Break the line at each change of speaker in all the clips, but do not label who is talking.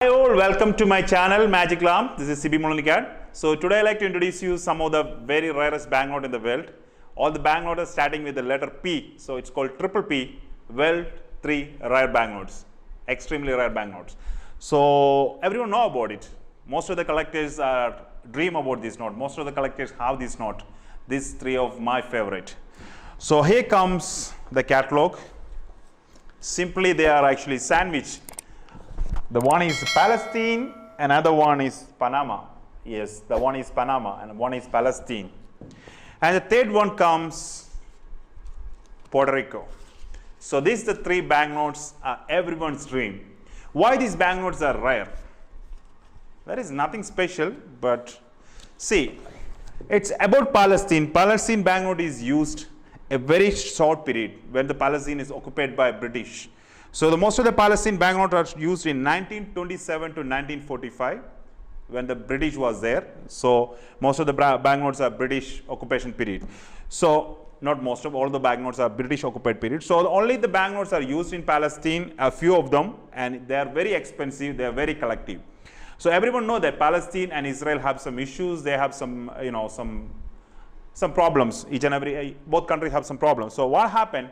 Hi all, welcome to my channel Magic Lamp. This is CB Mulanikat. So today I like to introduce you some of the very rarest banknote in the world. All the banknotes are starting with the letter P. So it's called Ppp World 3 rare banknotes. Extremely rare banknotes. So everyone know about it. Most of the collectors dream about this note. Most of the collectors have this note. These three of my favorite. So here comes the catalog. Simply they are actually sandwiched. The one is Palestine, another one is Panama. Yes, the one is Panama and one is Palestine. And the third one comes Puerto Rico. So these are the three banknotes are everyone's dream. Why these banknotes are rare? There is nothing special, but see, it's about Palestine. Palestine banknote is used a very short period when the Palestine is occupied by British. So most of the Palestine banknotes are used in 1927 to 1945 when the British was there. So most of the banknotes are British occupation period. So not most of, all the banknotes are British occupied period. So only the banknotes are used in Palestine, a few of them, and they are very expensive, they are very collective. So everyone knows that Palestine and Israel have some issues, they have some, some problems. Both countries have some problems. So what happened?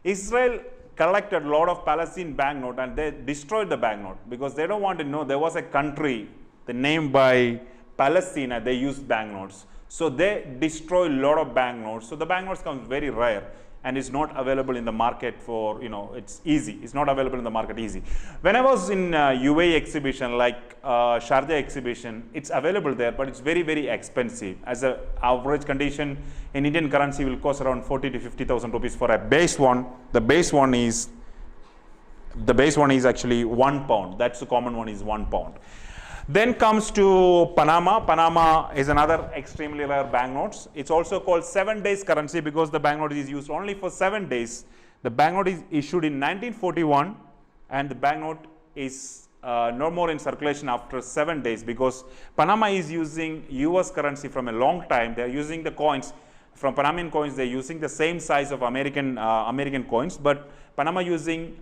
Israel collected a lot of Palestine banknote and they destroyed the banknote because they don't want to know there was a country, the name by Palestine, and they used banknotes. So they destroy a lot of banknotes. So the banknotes come very rare and it's not available in the market for, it's easy. It's not available in the market easy. When I was in UAE exhibition, like Sharjah exhibition, it's available there, but it's very, very expensive. As an average condition in Indian currency will cost around 40 to 50,000 rupees for a base one. The base one is actually £1. That's the common one is £1. Then comes to Panama. Panama is another extremely rare banknotes. It's also called 7 days currency because the banknote is used only for 7 days. The banknote is issued in 1941 and the banknote is no more in circulation after 7 days because Panama is using US currency from a long time. They are using the coins from Panamanian coins. They're using the same size of American coins, but Panama using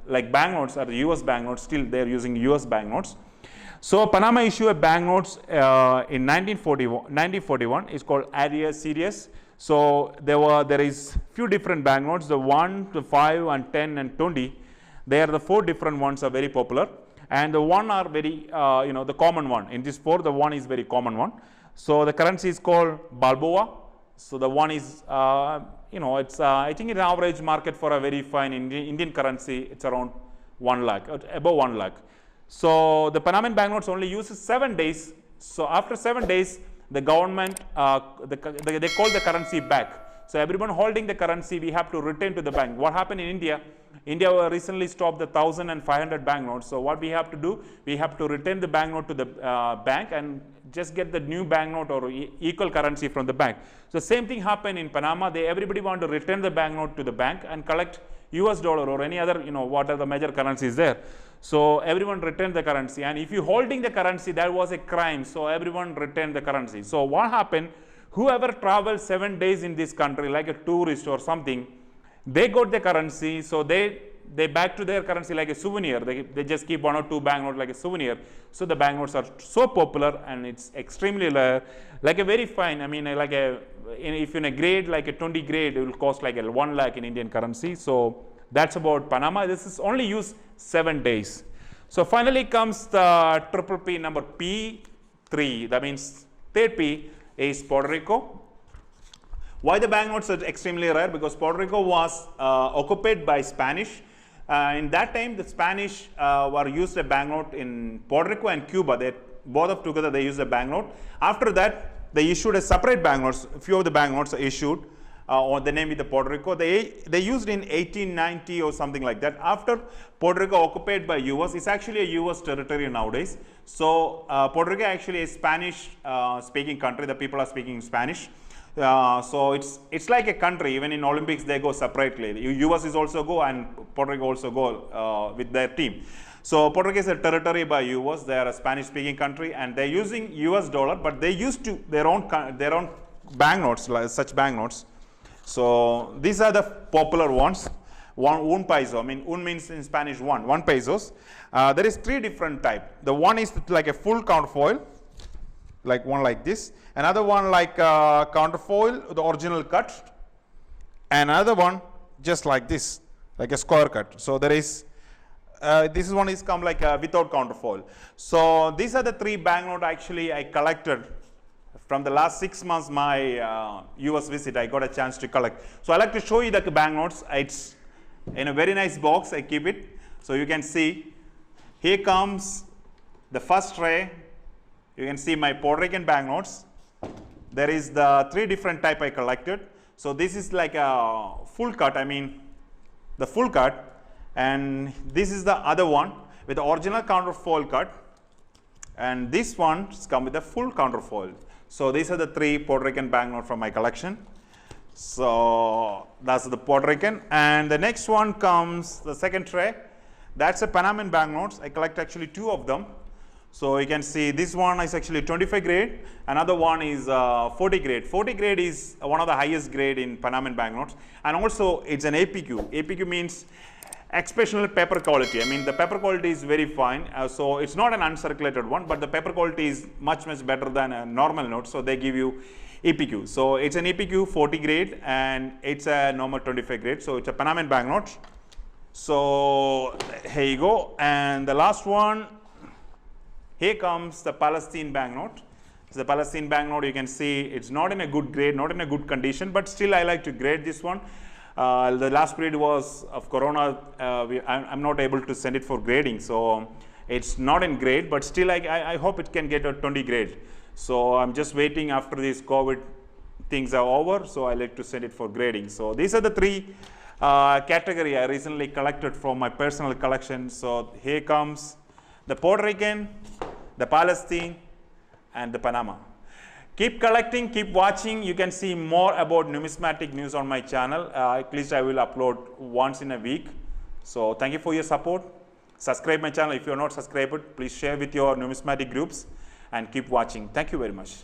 like banknotes or the US banknotes, still they're using US banknotes. So Panama issued a banknotes in 1941. It's called Area Series. So there is few different banknotes. The 1 to 5 and 10 and 20. They are the four different ones are very popular, and the one are very the common one. In this four, the one is very common one. So the currency is called Balboa. So the one is it's I think it's an average market for a very fine Indian currency. It's around 1 lakh, above 1 lakh. So the Panamanian banknotes only uses 7 days. So after 7 days, the government they call the currency back. So everyone holding the currency, we have to return to the bank. What happened in India? India recently stopped the 1,000 and 500 banknotes. So what we have to do? We have to return the banknote to the bank and just get the new banknote or equal currency from the bank. So same thing happened in Panama. Everybody want to return the banknote to the bank and collect US dollar or any other, what are the major currencies there. So everyone returned the currency, and if you holding the currency, that was a crime. So everyone returned the currency. So what happened? Whoever traveled 7 days in this country, like a tourist or something, they got the currency. So they back to their currency like a souvenir. They just keep 1 or 2 banknotes like a souvenir. So the banknotes are so popular and it's extremely like a very fine. I mean, if in a grade like a 20 grade, it will cost like a 1 lakh in Indian currency. So that's about Panama. This is only used 7 days. So finally comes the Ppp number P3. That means third P is Puerto Rico. Why the banknotes are extremely rare? Because Puerto Rico was occupied by Spanish. In that time, the Spanish were used a banknote in Puerto Rico and Cuba. Both of together they used a banknote. After that, they issued a separate banknotes. A few of the banknotes are issued on the name with the Puerto Rico. They used in 1890 or something like that. After Puerto Rico occupied by US, it's actually a US territory nowadays. So Puerto Rico actually is Spanish speaking country. The people are speaking Spanish. So it's like a country. Even in Olympics they go separately. US is also go and Puerto Rico also go with their team. So Puerto Rico is a territory by US. They are a Spanish speaking country and they're using US dollar, but they used to their own banknotes, like such banknotes. So these are the popular ones. un peso. I mean, un means in Spanish 1 pesos. There is 3 different type. The one is like a full counterfoil, like one like this. Another one like counterfoil, the original cut. Another one just like this, like a square cut. So there is, this one is come like without counterfoil. So these are the 3 banknote actually I collected from the last 6 months. My US visit, I got a chance to collect. So I like to show you the banknotes. It's in a very nice box. I keep it so you can see. Here comes the first tray. You can see my Puerto Rican banknotes. There is the 3 different type I collected. So this is like a full cut. I mean the full cut, and this is the other one with the original counterfoil cut, and this one come with a full counterfoil. So these are the 3 Puerto Rican banknotes from my collection. So that's the Puerto Rican, and the next one comes the second tray. That's a Panamanian banknotes. I collect actually 2 of them. So you can see this one is actually 25 grade. Another one is 40 grade. 40 grade is one of the highest grade in Panamanian banknotes, and also it's an APQ. APQ means exceptional paper quality. I mean the paper quality is very fine. So it's not an uncirculated one, but the paper quality is much better than a normal note. So they give you APQ. So it's an APQ 40 grade, and it's a normal 25 grade. So it's a Panamanian banknote. So here you go. And the last one, here comes the Palestine banknote. So the Palestine banknote, you can see it's not in a good grade, not in a good condition, but still I like to grade this one. The last period was of Corona. I'm not able to send it for grading, so it's not in grade, but still I hope it can get a 20 grade. So I'm just waiting after this COVID things are over, so I like to send it for grading. So these are the 3 category I recently collected from my personal collection. So here comes the Puerto Rican, the Palestine, and the Panama. Keep collecting, keep watching. You can see more about numismatic news on my channel. At least I will upload once in a week. So thank you for your support. Subscribe my channel if you are not subscribed. Please share with your numismatic groups and keep watching. Thank you very much.